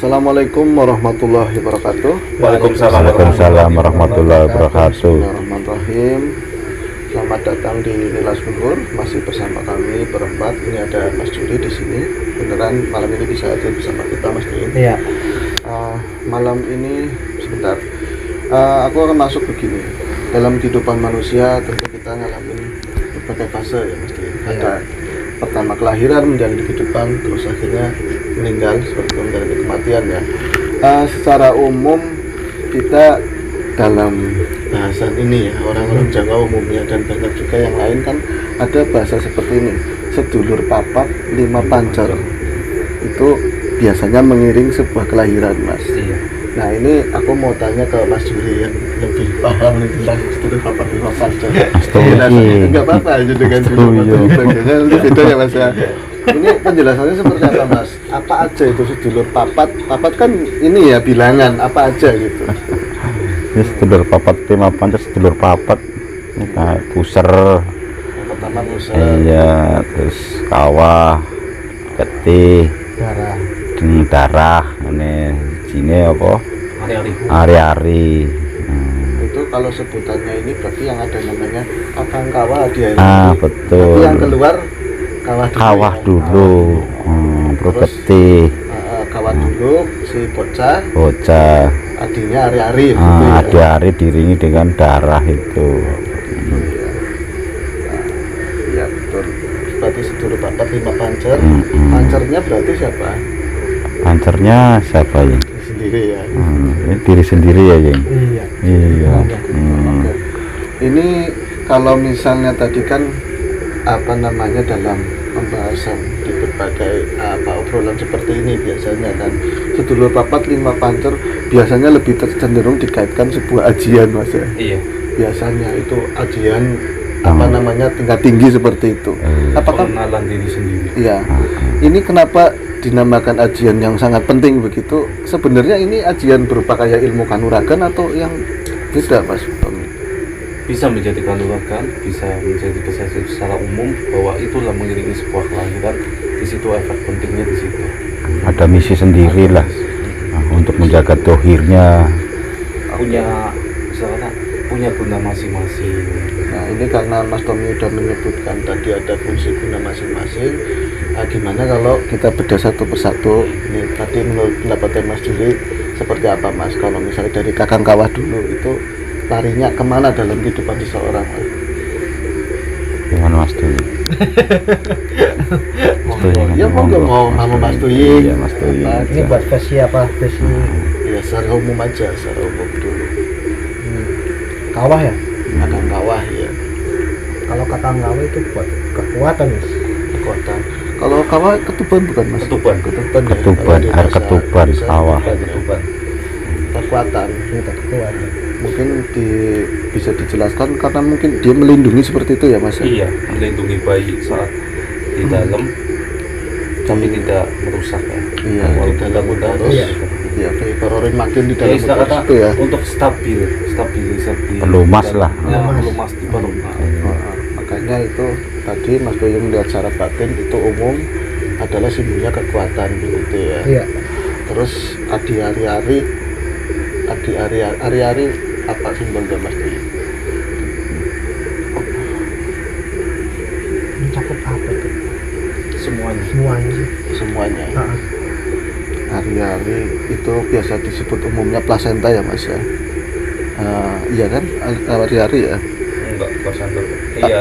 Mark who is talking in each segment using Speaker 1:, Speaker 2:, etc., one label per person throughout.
Speaker 1: Assalamualaikum warahmatullahi wabarakatuh.
Speaker 2: Waalaikumsalam warahmatullahi wabarakatuh.
Speaker 1: Bismillahirrahmanirrahim. Selamat datang di Nilas Luhur. Masih bersama kami berempat. Ini ada Mas Juri di sini. Beneran malam ini bisa hadir bersama kita, Mas Juri?
Speaker 3: Iya.
Speaker 1: Malam ini sebentar. Aku akan masuk begini. Dalam kehidupan manusia tentu kita ngalamin berbagai fase ya, Mas Juri. Ada pertama kelahiran, menjalani kehidupan, terus akhirnya meninggal seperti menjalani kematian ya. Secara umum kita dalam bahasan ini ya, orang-orang Jawa umumnya dan banyak juga yang lain kan ada bahasa seperti ini, sedulur papat lima pancer. Itu biasanya mengiring sebuah kelahiran, Mas.
Speaker 3: Iya.
Speaker 1: Nah ini aku mau tanya ke Mas Juri yang lebih paham nih tentang sedulur papat lima pancer. Enggak apa-apa aja dengan dulu bagiannya lebih beda ya, Mas ya. Ini penjelasannya seperti apa, Mas? Apa aja itu sedulur papat? Papat kan ini ya bilangan, apa aja gitu.
Speaker 2: Ini sedulur papat lima pancer, sedulur papat ini kayak puser.
Speaker 1: Yang pertama pusat.
Speaker 2: Iya, terus kawah, getih, darah, ini sini apa? Ari-ari.
Speaker 1: Itu kalau sebutannya ini berarti yang ada namanya akang kawah dia.
Speaker 2: Betul.
Speaker 1: Tapi yang keluar kawah
Speaker 2: dulu. Terus getih.
Speaker 1: Kawah dulu si bocah. Adiknya ari-ari gitu ya.
Speaker 2: Ari-ari diringi dengan darah itu.
Speaker 1: Iya betul. Berarti sedulur papat lima pancer. Pancernya berarti siapa?
Speaker 2: Pancernya siapa ya?
Speaker 1: Sendiri ya.
Speaker 2: Ini diri sendiri ya, Jeng? Iya.
Speaker 1: Ini kalau misalnya tadi kan apa namanya dalam pembahasan di berbagai obrolan seperti ini biasanya kan sedulur papat lima pancer biasanya lebih cenderung dikaitkan sebuah ajian, Mas ya.
Speaker 3: Iya.
Speaker 1: Biasanya itu ajian apa namanya tingkat tinggi seperti itu. Apakah
Speaker 3: pengenalan diri sendiri?
Speaker 1: Iya. Ini kenapa dinamakan ajian yang sangat penting begitu? Sebenarnya ini ajian berupa kayak ilmu kanuragan atau yang beda, Mas Tommy?
Speaker 3: Bisa menjadi kanuragan, bisa menjadi kesaksian secara umum bahwa itulah mengiringi sebuah kelahiran. Di situ efek pentingnya di situ.
Speaker 2: Ada misi sendiri lah untuk menjaga dohirnya.
Speaker 3: Punya guna masing-masing.
Speaker 1: Nah ini karena Mas Tommy sudah menyebutkan tadi ada fungsi guna masing-masing. Gimana kalau kita bedah satu persatu? Ini tadi menurut pendapatnya Mas Juri seperti apa, Mas? Kalau misalnya dari kakang kawah dulu itu larinya kemana dalam kehidupan seseorang, Mas?
Speaker 2: Gimana Mas Tuy?
Speaker 1: Ya mau nama Mas Tuy.
Speaker 2: Iya Mas Tuy.
Speaker 4: Ini buat versi apa? Versi
Speaker 1: ya secara umum aja, secara umum dulu.
Speaker 4: kawah ya?
Speaker 1: Kakang kawah ya.
Speaker 4: Kalau kakang kawah itu buat kekuatan, Mas.
Speaker 1: Kekuatan. Kalau kawah ketuban bukan, Mas?
Speaker 3: Ketuban.
Speaker 2: Ketuban, air ketuban, kawah.
Speaker 3: Ketuban.
Speaker 1: Kekuatan.
Speaker 4: Ini kekuatan.
Speaker 1: Mungkin bisa dijelaskan karena mungkin dia melindungi seperti itu ya, Mas?
Speaker 3: Iya, melindungi bayi saat di dalam, tapi tidak merusak ya.
Speaker 1: Iya,
Speaker 3: Walaupun
Speaker 1: di dalam
Speaker 3: harus.
Speaker 4: Iya.
Speaker 1: Ya, kayak kororin makin di
Speaker 3: Ya,
Speaker 1: dalam
Speaker 3: istilah kata
Speaker 1: itu ya.
Speaker 3: untuk stabilisasi
Speaker 2: Pelumas lah.
Speaker 3: Ya, pelumas di permukaan.
Speaker 1: Makanya itu tadi Mas Boyo melihat secara batin itu umum adalah simbolnya kekuatan gitu ya.
Speaker 4: Iya.
Speaker 1: Terus ari-ari apa simbolnya, Mas Boyo?
Speaker 4: Mencakup apa itu?
Speaker 3: Semuanya.
Speaker 4: Semuanya.
Speaker 1: Semuanya. Ari-ari itu biasa disebut umumnya plasenta ya, Mas ya. Iya kan, ari-ari ya.
Speaker 3: Enggak, plasenta.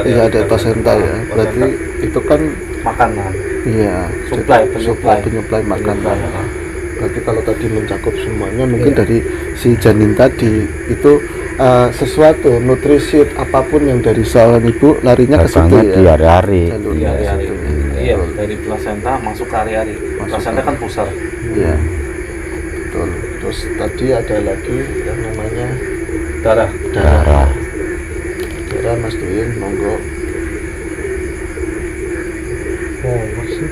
Speaker 1: Iya ada plasenta ya. Berarti itu kan
Speaker 3: makanan.
Speaker 1: iya, penyuplai makanan. Berarti kalau tadi mencakup semuanya mungkin dari si janin tadi itu sesuatu nutrisi apapun yang dari seorang ibu larinya ke situ ya.
Speaker 2: Di hari-hari.
Speaker 1: Jalurnya ke
Speaker 3: Ari-ari.
Speaker 1: situ.
Speaker 3: Iya, dari plasenta masuk ke ari-ari. Plasenta kan pusar.
Speaker 1: Iya. Betul. Terus tadi ada lagi yang namanya
Speaker 3: Darah.
Speaker 1: darah. Darah, Mas Duin, monggo.
Speaker 4: Oh, masih.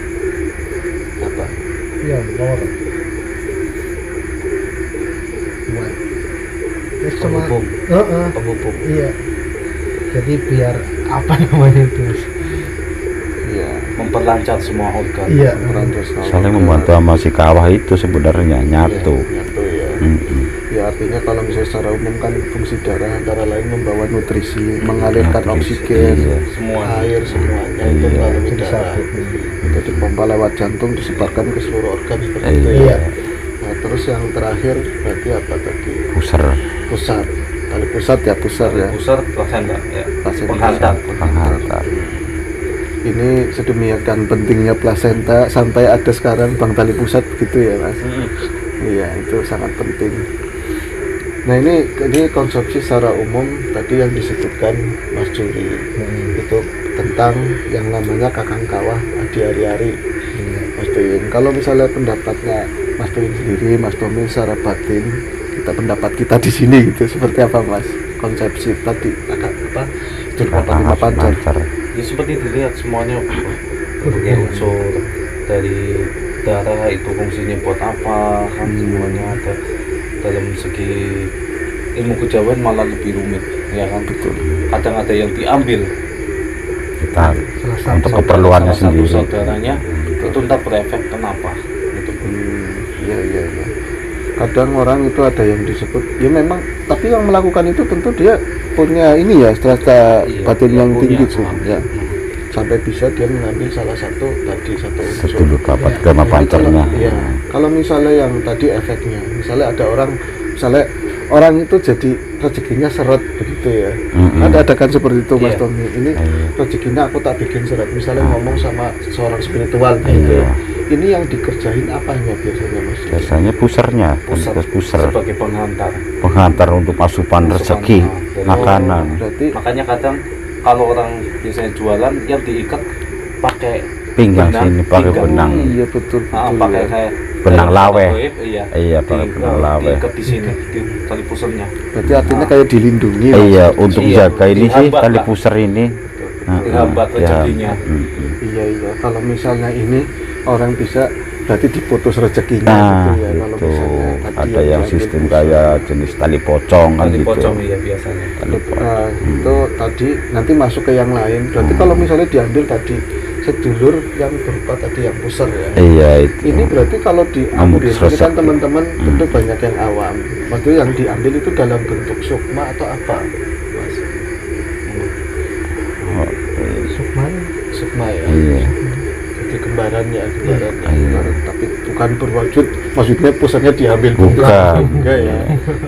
Speaker 1: Apa?
Speaker 4: Iya, bawah. Buat.
Speaker 3: Penghubung.
Speaker 4: Iya. Jadi biar apa namanya itu?
Speaker 1: Iya.
Speaker 3: memperlancar semua organ.
Speaker 4: Iya.
Speaker 2: Saling membantu sama si kawah itu sebenarnya nyatu.
Speaker 1: Nyatu ya.
Speaker 2: Mm-mm.
Speaker 1: Ya artinya kalau misalnya secara umum kan fungsi darah antara lain membawa nutrisi, mengalirkan
Speaker 2: Nutrisi,
Speaker 1: oksigen,
Speaker 2: iya.
Speaker 3: Semua.
Speaker 1: air semuanya itu
Speaker 2: Iya.
Speaker 1: melalui
Speaker 4: Jadi
Speaker 1: darah.
Speaker 4: sakit.
Speaker 1: Itu dipompa lewat jantung disebarkan ke seluruh organ seperti itu.
Speaker 2: Iya.
Speaker 1: Ya. Nah terus yang terakhir berarti apa tadi?
Speaker 2: Pusar
Speaker 1: Pusat. Tali pusat ya pusar ya.
Speaker 3: Pusar plasenta ya.
Speaker 1: Plasenta.
Speaker 3: Penghantar.
Speaker 2: penghantar.
Speaker 1: Ini sedemikian pentingnya plasenta sampai ada sekarang bank tali pusat gitu ya mas. Iya itu sangat penting. Nah ini konsumsi secara umum tadi yang disebutkan Mas Juri itu tentang yang namanya kakang kawah Adi Ari-Ari. Mas Tuyun, kalau misalnya pendapatnya Mas Tuyun sendiri, Mas Tommy secara batin, pendapat kita di sini gitu seperti apa mas? Konsepsi tadi apa? Itu lima pancar.
Speaker 3: Ya seperti dilihat semuanya berbagai unsur dari darah itu fungsinya buat apa kan semuanya ada. Dalam segi ilmu kejawen malah lebih rumit ya kan, betul. Kadang ada yang diambil
Speaker 2: Kita
Speaker 4: Salah
Speaker 2: untuk
Speaker 4: satu.
Speaker 2: keperluannya
Speaker 3: salah satu
Speaker 2: sendiri.
Speaker 3: saudaranya itu ntar berefek kenapa gitu.
Speaker 1: Iya. Kadang orang itu ada yang disebut ya memang, tapi yang melakukan itu tentu dia punya ini ya strata
Speaker 3: Iya,
Speaker 1: batin
Speaker 3: dia
Speaker 1: yang
Speaker 3: punya,
Speaker 1: tinggi sih ya.
Speaker 3: ah.
Speaker 1: Sampai bisa dia mengambil salah satu tadi satu unsur.
Speaker 2: Sedulur papat gama
Speaker 1: Jadi
Speaker 2: pancarnya.
Speaker 1: Iya. Kalau misalnya yang tadi efeknya, misalnya ada orang, misalnya orang itu jadi rezekinya seret begitu ya.
Speaker 2: Mm-mm.
Speaker 1: Ada kan seperti itu Mas
Speaker 3: Iya.
Speaker 1: Tommy. Ini
Speaker 2: Iya.
Speaker 1: rezekinya aku tak bikin seret. Misalnya ngomong sama seorang spiritual gitu.
Speaker 2: Iya.
Speaker 1: Ini yang dikerjain apanya biasanya Mas?
Speaker 2: Biasanya pusarnya, pusar
Speaker 3: Sebagai
Speaker 2: penghantar untuk asupan rezeki,
Speaker 3: Dari-
Speaker 2: makanan.
Speaker 1: Berarti
Speaker 3: makanya kadang kalau orang biasanya jualan yang diikat pakai
Speaker 2: Pinggang
Speaker 3: benang,
Speaker 2: sini pakai
Speaker 3: pinggang.
Speaker 2: benang.
Speaker 1: iya betul
Speaker 3: pakai
Speaker 1: ya.
Speaker 3: kayak
Speaker 2: Benang
Speaker 3: kayak
Speaker 2: lawe.
Speaker 3: goib, iya.
Speaker 2: Iya, pakai benang lawe.
Speaker 3: Diikat di sini di tali pusarnya.
Speaker 1: Berarti artinya kayak dilindungi. Mas.
Speaker 2: Iya, untuk
Speaker 3: Iya,
Speaker 2: jaga ini sih
Speaker 3: dihambat
Speaker 2: tali
Speaker 3: lah.
Speaker 2: pusar ini.
Speaker 3: Dihambat rezekinya.
Speaker 1: Iya. Kalau misalnya ini orang bisa berarti diputus rezekinya
Speaker 2: Nah,
Speaker 1: gitu ya. Kalau
Speaker 2: itu
Speaker 1: misalnya tadi
Speaker 2: ada yang
Speaker 1: diambil
Speaker 2: sistem
Speaker 1: pusat.
Speaker 2: kayak jenis tali pocong kan
Speaker 3: Tali
Speaker 2: gitu.
Speaker 3: pocong iya biasanya.
Speaker 2: Tali pocong.
Speaker 1: Nah, itu tadi nanti masuk ke yang lain. Berarti kalau misalnya diambil tadi sedulur yang berupa tadi yang pusar ya.
Speaker 2: Iya itu.
Speaker 1: Ini berarti kalau diambil
Speaker 2: Memutus
Speaker 1: ini kan
Speaker 2: rezeki.
Speaker 1: teman-teman tentu banyak yang awam. Maksudnya yang diambil itu dalam bentuk sukma atau apa? Mas?
Speaker 2: Oh,
Speaker 4: Sukman.
Speaker 1: Sukma ya.
Speaker 2: iya.
Speaker 1: Jadi kembarannya.
Speaker 2: Iya.
Speaker 1: Tapi bukan berwujud, maksudnya pusatnya diambil
Speaker 2: Bukan.
Speaker 1: enggak ya.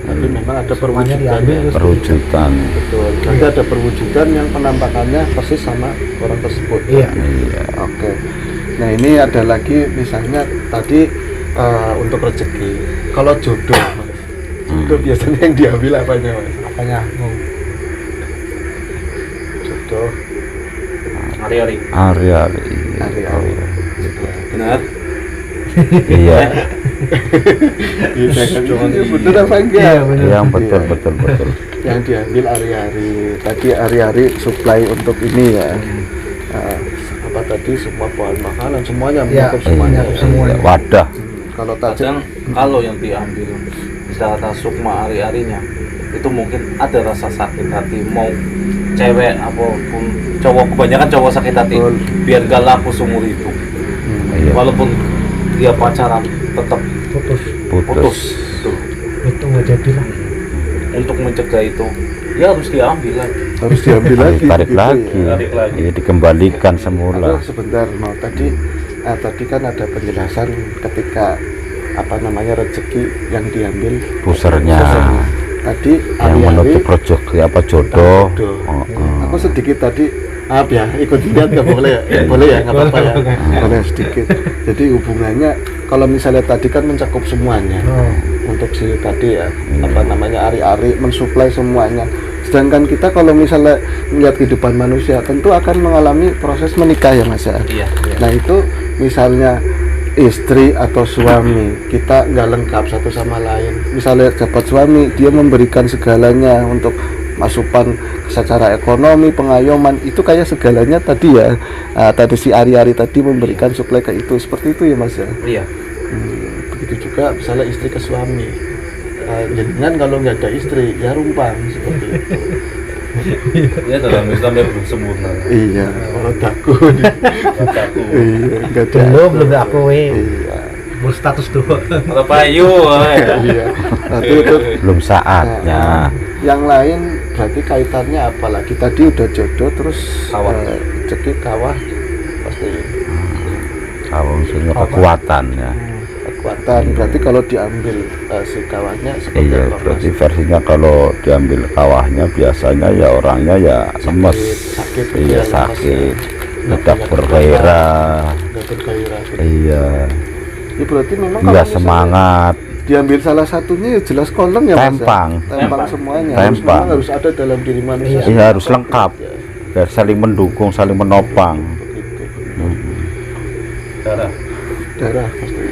Speaker 1: Tapi memang ada
Speaker 4: Sukmanya
Speaker 1: perwujudan.
Speaker 4: diambil terus
Speaker 2: Perwujudan.
Speaker 1: Betul. Nanti ada perwujudan yang penampakannya persis sama orang tersebut.
Speaker 4: Iya.
Speaker 2: Iya.
Speaker 1: Oke. Nah ini ada lagi misalnya tadi untuk rezeki. Kalau jodoh, jodoh biasanya yang diambil apanya mas?
Speaker 4: Apanya?
Speaker 1: Jodoh,
Speaker 3: Hari-hari.
Speaker 2: Hari-hari.
Speaker 1: hari-hari.
Speaker 3: Benar.
Speaker 2: Iya.
Speaker 1: Iya kan? Iya, bener apa enggak?
Speaker 4: Iya, bener.
Speaker 2: Yang betul.
Speaker 1: Yang diambil hari-hari. Tadi hari-hari supply untuk ini ya. Apa tadi semua bahan makanan semuanya
Speaker 4: Iya,
Speaker 1: mencakup semuanya.
Speaker 4: mencakup
Speaker 1: ya.
Speaker 4: semua.
Speaker 2: Iya, wadah.
Speaker 1: Kalau tadi
Speaker 3: Kadang kalau yang diambil secara sukma hari-harinya itu mungkin ada rasa sakit hati, mau cewek apapun cowok, kebanyakan cowok sakit hati
Speaker 1: Betul.
Speaker 3: biar gak laku seumur itu.
Speaker 2: Iya.
Speaker 3: Walaupun dia pacaran tetap
Speaker 4: Putus.
Speaker 3: putus. Tuh.
Speaker 4: Itu nggak jadi lah.
Speaker 3: Untuk mencegah itu ya harus diambil lagi.
Speaker 1: harus diambil lagi.
Speaker 2: Tarik
Speaker 1: begitu
Speaker 2: lagi.
Speaker 1: ya.
Speaker 3: Tarik lagi.
Speaker 2: Iya, dikembalikan semula.
Speaker 1: Aku sebentar mau tadi kan ada penjelasan ketika apa namanya rezeki yang diambil
Speaker 2: Pusarnya.
Speaker 1: tadi
Speaker 2: Yang
Speaker 1: hari-hari
Speaker 2: menutup rezeki apa jodoh.
Speaker 1: jodoh.
Speaker 2: Oh,
Speaker 1: Aku sedikit tadi maaf ya ikut lihat nggak boleh ya? Boleh ya nggak apa-apa ya boleh sedikit. Jadi hubungannya kalau misalnya tadi kan mencakup semuanya untuk si tadi ya apa namanya ari-ari mensuplai semuanya. Sedangkan kita kalau misalnya melihat kehidupan manusia tentu akan mengalami proses menikah ya mas ya.
Speaker 3: Iya.
Speaker 1: Nah itu misalnya istri atau suami kita nggak lengkap satu sama lain. Misalnya dapat suami dia memberikan segalanya untuk masukan secara ekonomi, pengayoman itu kayak segalanya tadi ya. Tadi si Ari-Ari tadi memberikan suplai ke itu seperti itu ya mas ya.
Speaker 3: Iya.
Speaker 1: Begitu juga misalnya istri ke suami. Jangan kalau nggak ada istri ya rumpang seperti itu.
Speaker 3: Ya dalam Islam ya belum sempurna.
Speaker 1: Iya, orang takut.
Speaker 3: Aku
Speaker 1: Iya, enggak ada.
Speaker 4: belum aku
Speaker 1: Iya.
Speaker 4: berstatus doang.
Speaker 3: kalau payu.
Speaker 1: Iya. Nanti itu
Speaker 2: Belum saatnya.
Speaker 1: yang lain berarti kaitannya apa lagi? Tadi udah jodoh terus
Speaker 3: Kawah.
Speaker 1: rezeki kawah pasti
Speaker 2: Kalau unsurnya kekuatan ya.
Speaker 1: kekuatan. Berarti kalau diambil si kawahnya seperti
Speaker 2: Iya,
Speaker 1: apa,
Speaker 2: berarti
Speaker 1: Mas?
Speaker 2: versinya kalau diambil kawahnya biasanya ya orangnya ya lemes.
Speaker 1: sakit,
Speaker 2: Iya,
Speaker 1: lemes,
Speaker 2: sakit.
Speaker 1: ya.
Speaker 2: Tidak bergairah.
Speaker 1: Nggak bergairah.
Speaker 2: Iya,
Speaker 1: Ya berarti memang
Speaker 2: nggak
Speaker 1: kalau misalnya
Speaker 2: semangat.
Speaker 1: diambil salah satunya ya jelas kolong ya, Mas, ya?
Speaker 2: Tempang.
Speaker 1: Tempang semuanya.
Speaker 2: Tempang.
Speaker 1: Harus ada dalam diri manusia.
Speaker 2: Iya, harus lengkap.
Speaker 1: Ya,
Speaker 2: Biar saling mendukung, saling menopang.
Speaker 1: begitu.
Speaker 3: Darah.
Speaker 1: Darah pasti.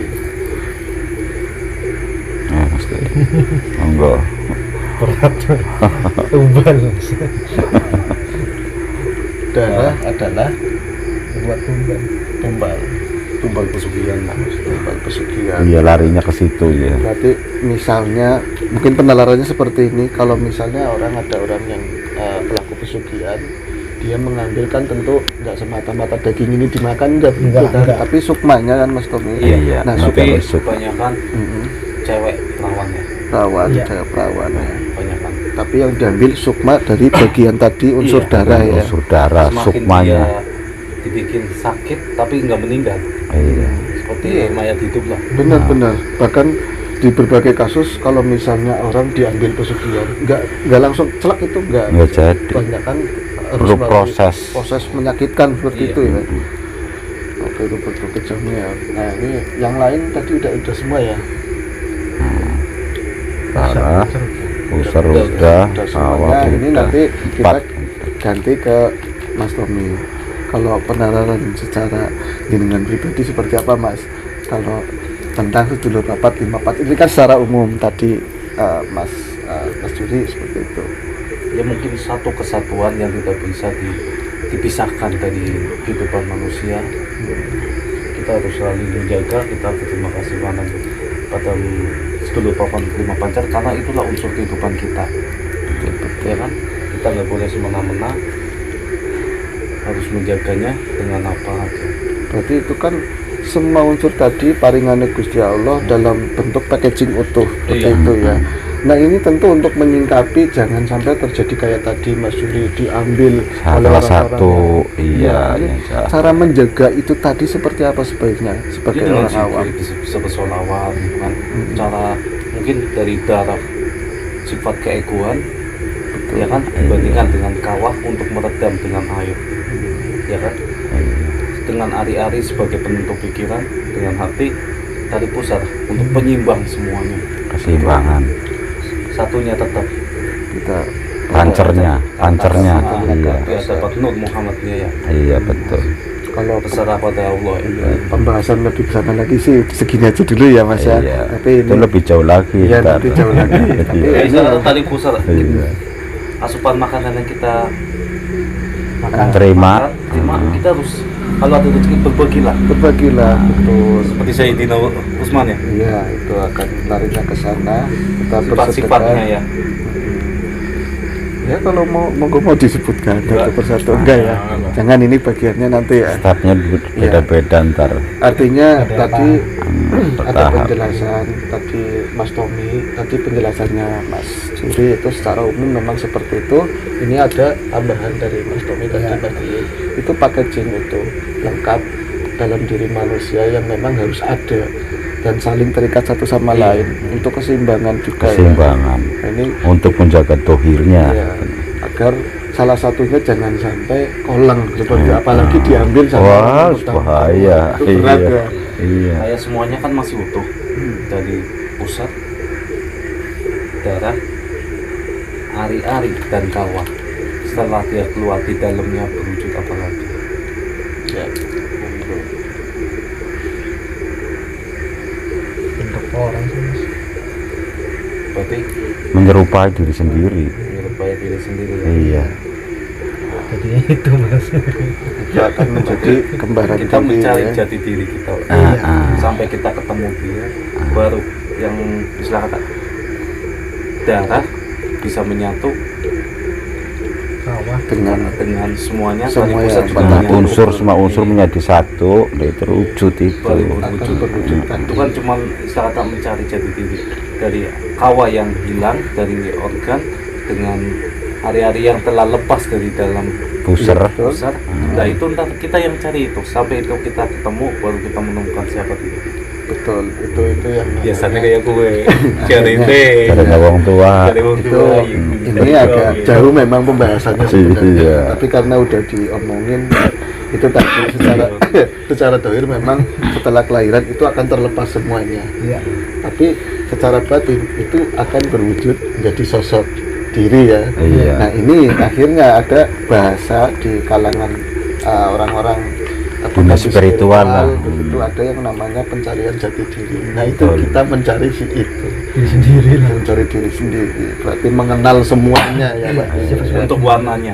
Speaker 2: Ya, mesti. Monggo.
Speaker 4: Berat. Ubal.
Speaker 1: Darah adalah
Speaker 4: Buat tumbal.
Speaker 1: tumbal.
Speaker 3: Tumbal pesugihan.
Speaker 1: Tumbal pesugihan.
Speaker 2: Iya, larinya ke situ ya.
Speaker 1: Berarti misalnya mungkin penalarannya seperti ini, kalau misalnya ada orang yang pelaku pesugihan, dia mengambilkan tentu nggak semata-mata daging ini dimakan enggak,
Speaker 4: Enggak.
Speaker 1: tapi sukmanya kan Mas Tommy.
Speaker 2: Iya,
Speaker 1: Nah,
Speaker 2: nanti
Speaker 3: Tapi
Speaker 2: besok.
Speaker 3: kebanyakan cewek perawannya.
Speaker 1: perawan,
Speaker 4: Iya.
Speaker 1: cewek perawan ya.
Speaker 3: Kebanyakan.
Speaker 1: Tapi yang diambil sukma dari bagian tadi unsur
Speaker 3: Iya,
Speaker 1: darah ya.
Speaker 2: Unsur darah,
Speaker 3: Semakin
Speaker 2: sukmanya.
Speaker 3: dia dibikin sakit tapi nggak meninggal.
Speaker 2: Iya.
Speaker 3: Seperti mayat hidup lah.
Speaker 1: Benar-benar. Bahkan di berbagai kasus kalau misalnya orang diambil pesugihan, nggak langsung celak itu nggak.
Speaker 2: Nggak jadi.
Speaker 1: Banyak kan
Speaker 2: Perlu
Speaker 1: melalui
Speaker 2: proses.
Speaker 1: proses menyakitkan seperti
Speaker 3: Iya.
Speaker 1: itu ya. Oke, itu betul kejamnya ya. Nah ini yang lain tadi udah semua ya.
Speaker 2: Darah, unsur
Speaker 1: Udah
Speaker 2: udah,
Speaker 1: semuanya.
Speaker 2: awal
Speaker 1: Ini nanti kita ganti ke Mas Tommy. Kalau penalaran secara jenengan pribadi seperti apa Mas? Kalau tentang sedulur papat, lima papat ini kan secara umum tadi Mas Juri seperti itu.
Speaker 3: Ya mungkin satu kesatuan yang tidak bisa dipisahkan dari kehidupan manusia. Kita harus selalu menjaga, kita berterima kasih pada sedulur papan lima pancar karena itulah unsur kehidupan kita. Ya kan? Kita nggak boleh semena-mena, harus menjaganya dengan apa aja.
Speaker 1: Berarti itu kan semua unsur tadi paringannya Gusti Allah dalam bentuk packaging utuh seperti
Speaker 3: Iya.
Speaker 1: itu ya. Nah ini tentu untuk menyingkapi jangan sampai terjadi kayak tadi Mas Juri diambil oleh
Speaker 2: salah
Speaker 1: orang-orang
Speaker 2: satu,
Speaker 1: yang-
Speaker 2: iya,
Speaker 1: ini
Speaker 2: yang salah.
Speaker 1: cara menjaga itu tadi seperti apa sebaiknya sebagai
Speaker 3: Dengan
Speaker 1: orang awam?
Speaker 3: bisa bersolawat, kan? Cara mungkin dari darah sifat keegoan, ya kan, dibandingkan dengan kawah untuk meredam dengan air, ya kan, dengan ari-ari sebagai penentu pikiran, dengan hati tali pusar untuk penyimbang semuanya.
Speaker 2: Keseimbangan,
Speaker 3: Satunya tetap
Speaker 1: Kita
Speaker 2: pancernya,
Speaker 3: Tapi
Speaker 2: iya,
Speaker 3: dapat Nur Muhammadnya ya,
Speaker 2: iya betul.
Speaker 1: kalau
Speaker 3: berserah pada Allah ya.
Speaker 1: pembahasan lebih ke sana lagi sih segini aja dulu ya Mas ya.
Speaker 2: Iya.
Speaker 1: Tapi
Speaker 2: Itu
Speaker 1: ini
Speaker 2: lebih jauh lagi.
Speaker 1: Iya,
Speaker 2: ntar.
Speaker 1: nanti jauh lagi. Tapi
Speaker 2: Iya.
Speaker 3: Ya,
Speaker 1: ini
Speaker 3: istilah tali pusar,
Speaker 2: Iya.
Speaker 3: asupan makanan yang kita
Speaker 2: Terima.
Speaker 3: terima, kita harus kalau ada rezeki berbagilah.
Speaker 1: berbagilah betul.
Speaker 3: Seperti Sayyidina Utsman ya,
Speaker 1: Iya, itu akan larinya ke sana. Kita
Speaker 3: sifat-sifatnya ya.
Speaker 1: Ya kalau mau disebutkan
Speaker 3: Enggak.
Speaker 1: satu persatu enggak ya.
Speaker 3: Enggak.
Speaker 1: Jangan ini bagiannya nanti ya.
Speaker 2: Stepnya beda-beda ntar.
Speaker 1: Artinya
Speaker 4: Ada
Speaker 1: tadi ada
Speaker 2: Bertahap.
Speaker 1: penjelasan tadi Mas Tommy, tadi penjelasannya Mas Juri itu secara umum memang seperti itu. Ini ada tambahan dari Mas Tommy tadi
Speaker 4: Ya.
Speaker 1: tadi itu packaging itu lengkap dalam diri manusia yang memang harus ada dan saling terikat satu sama
Speaker 3: Iya.
Speaker 1: lain untuk keseimbangan juga
Speaker 2: Keseimbangan.
Speaker 1: ya. Nah, ini
Speaker 2: Untuk menjaga tohirnya.
Speaker 1: ya, agar salah satunya jangan sampai koleng seperti
Speaker 2: Ya.
Speaker 1: apalagi diambil sama
Speaker 2: Wah,
Speaker 1: orang utama.
Speaker 2: bahaya.
Speaker 1: Itu berat
Speaker 2: Iya.
Speaker 1: ya.
Speaker 2: Iya.
Speaker 3: Kayak semuanya kan masih utuh dari pusat, darah, ari-ari dan kawah. Setelah dia keluar di dalamnya berwujud apa lagi?
Speaker 1: Ya, gitu.
Speaker 4: Bentuk orang sih Mas.
Speaker 3: Berarti
Speaker 2: Menyerupai diri sendiri.
Speaker 3: menyerupai diri sendiri ya.
Speaker 2: Iya.
Speaker 4: Jadinya itu Mas.
Speaker 1: Itu akan menjadi kembaran
Speaker 3: Kita
Speaker 1: diri,
Speaker 3: mencari
Speaker 1: ya.
Speaker 3: jati diri kita.
Speaker 2: Ah.
Speaker 3: Sampai kita ketemu dia, baru yang istilah kata darah bisa menyatu
Speaker 4: Kawah.
Speaker 1: dengan
Speaker 3: semuanya
Speaker 1: Semua
Speaker 3: tali pusat
Speaker 1: yang
Speaker 3: juga
Speaker 2: Nah,
Speaker 3: menyatu.
Speaker 2: unsur semua unsur menjadi satu, dari terwujud itu.
Speaker 3: Balik
Speaker 1: akan
Speaker 3: berwujud.
Speaker 1: berwujud
Speaker 3: Itu
Speaker 1: tadi.
Speaker 3: kan cuma sekedar mencari jati diri dari kawah yang hilang, dari organ dengan hari-hari yang telah lepas dari dalam
Speaker 2: Buser.
Speaker 3: besar. Nah itu ntar kita yang cari itu, sampai itu kita ketemu baru kita menemukan siapa itu.
Speaker 1: Betul, itu yang
Speaker 3: Biasanya
Speaker 1: namanya-
Speaker 3: kayak gue cari teh,
Speaker 2: Karena wong tua.
Speaker 3: cari wong
Speaker 1: itu
Speaker 3: tua.
Speaker 1: ini agak jauh memang pembahasannya sebenarnya,
Speaker 2: Iya.
Speaker 1: tapi karena udah diomongin itu tadi secara dohir memang setelah kelahiran itu akan terlepas semuanya,
Speaker 4: Iya.
Speaker 1: tapi secara batin itu akan berwujud menjadi sosok diri ya.
Speaker 2: Iya.
Speaker 1: Nah ini akhirnya ada bahasa di kalangan orang-orang
Speaker 2: Dunia spiritual lah.
Speaker 1: begitu, ada yang namanya pencarian jati diri. Nah itu
Speaker 2: Betul.
Speaker 1: kita mencari si itu,
Speaker 4: Diri sendiri lah.
Speaker 1: mencari diri sendiri, berarti mengenal semuanya ya Pak.
Speaker 3: Untuk warnanya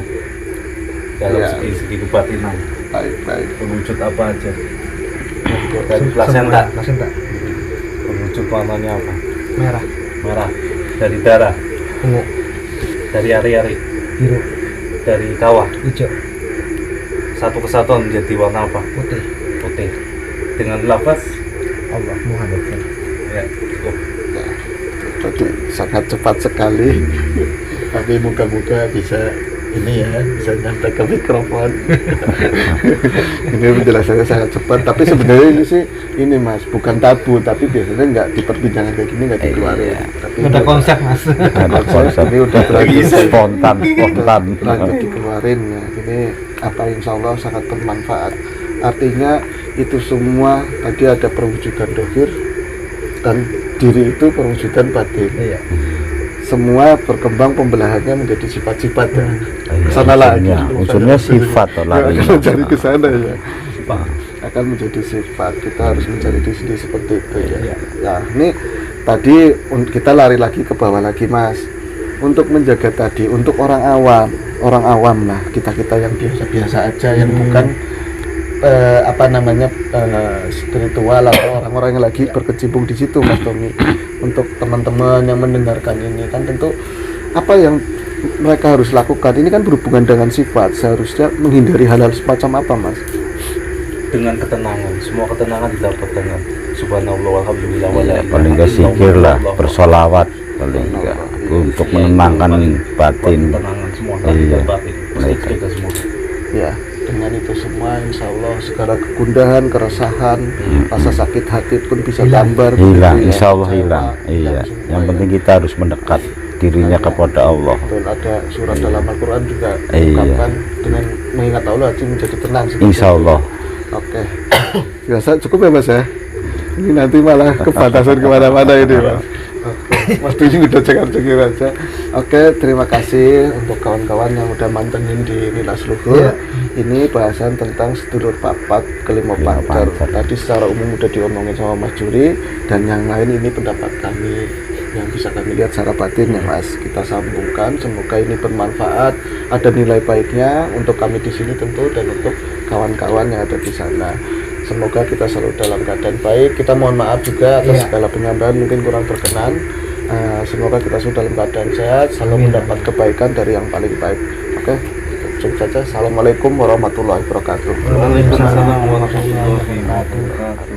Speaker 3: dalam
Speaker 1: Iya.
Speaker 3: segi kebatinan
Speaker 1: Baik.
Speaker 3: berwujud apa aja,
Speaker 1: Oke.
Speaker 3: dari plasenta
Speaker 4: Plasenta.
Speaker 3: berwujud warnanya apa,
Speaker 4: Merah.
Speaker 3: merah, dari darah,
Speaker 4: Ungu.
Speaker 3: dari ari-ari,
Speaker 4: Biru.
Speaker 3: dari kawah,
Speaker 4: Hijau.
Speaker 3: satu kesatuan menjadi warna apa,
Speaker 4: Putih.
Speaker 3: putih, dengan lafaz
Speaker 4: Allah Muhammad.
Speaker 3: ya cukup.
Speaker 1: Tadi sangat cepat sekali, tapi moga-moga bisa ini ya, bisa nyampe ke mikrofon. Ini penjelasannya sangat cepat, tapi sebenarnya ini sih ini Mas, bukan tabu, tapi biasanya nggak di perbincangan kayak gini nggak dikeluarin.
Speaker 2: Iya.
Speaker 1: Tapi
Speaker 4: Ada
Speaker 1: ini
Speaker 4: konsep mas.
Speaker 2: Ada konsep.
Speaker 1: Ini udah terlanjur
Speaker 2: Spontan.
Speaker 1: lanjut dikeluarin ya. Ini apa insya Allah sangat bermanfaat. Artinya itu semua tadi ada perwujudan dohir dan diri itu perwujudan batin.
Speaker 4: Iya.
Speaker 1: Semua berkembang pembelahannya menjadi sifat-sifat ya.
Speaker 2: Iya,
Speaker 1: Kesana lagi.
Speaker 2: unsurnya sifat atau
Speaker 1: Ya,
Speaker 2: lari.
Speaker 1: akan mencari ke sana ya. Akan menjadi sifat. Kita harus mencari diri sendiri seperti itu ya. Nah, ini tadi kita lari lagi ke bawah lagi Mas. Untuk menjaga tadi, untuk orang awam lah, kita yang biasa-biasa aja, yang bukan spiritual atau orang-orang yang lagi berkecimpung di situ Mas Tommy. Untuk teman-teman yang mendengarkan ini kan tentu apa yang mereka harus lakukan ini kan berhubungan dengan sifat, seharusnya menghindari hal-hal semacam apa Mas?
Speaker 3: Dengan ketenangan, semua ketenangan didapat dengan subhanallah walhamdulillah wala
Speaker 2: Ya,
Speaker 3: ilaha
Speaker 2: paling nggak
Speaker 3: illallah,
Speaker 2: zikir lah,
Speaker 3: wallahu
Speaker 2: bersolawat paling nggak untuk menenangkan batin.
Speaker 3: ketenangan semua
Speaker 2: Iya.
Speaker 3: batin
Speaker 2: Baik.
Speaker 3: kita semua.
Speaker 1: Ya, dengan itu semua insya Allah segala kegundahan, keresahan, rasa sakit hati pun bisa tambar
Speaker 2: Hilang,
Speaker 1: gitu ya.
Speaker 2: insya Allah hilang.
Speaker 1: Kecewa,
Speaker 2: Iya,
Speaker 1: semua
Speaker 2: yang
Speaker 1: ya.
Speaker 2: penting kita harus mendekat dirinya kepada Allah.
Speaker 1: Betul, ada surat dalam Al-Quran juga
Speaker 2: Iya.
Speaker 1: mengungkapkan dengan mengingat Allah hati menjadi tenang seperti
Speaker 2: Insya Allah.
Speaker 1: itu. Oke. Biasa cukup ya Mas ya. Ini nanti malah kebatasan kemana-mana ini Mas. Oke. Mas Dwi udah cekar-cekir aja. Oke, terima kasih untuk kawan-kawan yang udah mantengin di Nilas Luhur.
Speaker 4: Iya.
Speaker 1: Ini bahasan tentang sedulur papat kelima pancar. Tadi secara umum udah diomongin sama Mas Juri, dan yang lain ini pendapat kami yang bisa kami lihat secara batin ya Mas. Kita sambungkan, semoga ini bermanfaat, ada nilai baiknya untuk kami di sini tentu, dan untuk kawan-kawan yang ada di sana. Semoga kita selalu dalam keadaan baik. Kita mohon maaf juga atas
Speaker 4: Iya.
Speaker 1: segala penyampaian mungkin kurang berkenan. Semoga kita selalu dalam keadaan sehat, selalu mendapat kebaikan dari yang paling baik. Oke, cukup saja. Assalamualaikum warahmatullahi wabarakatuh.
Speaker 3: Waalaikumsalam warahmatullahi wabarakatuh.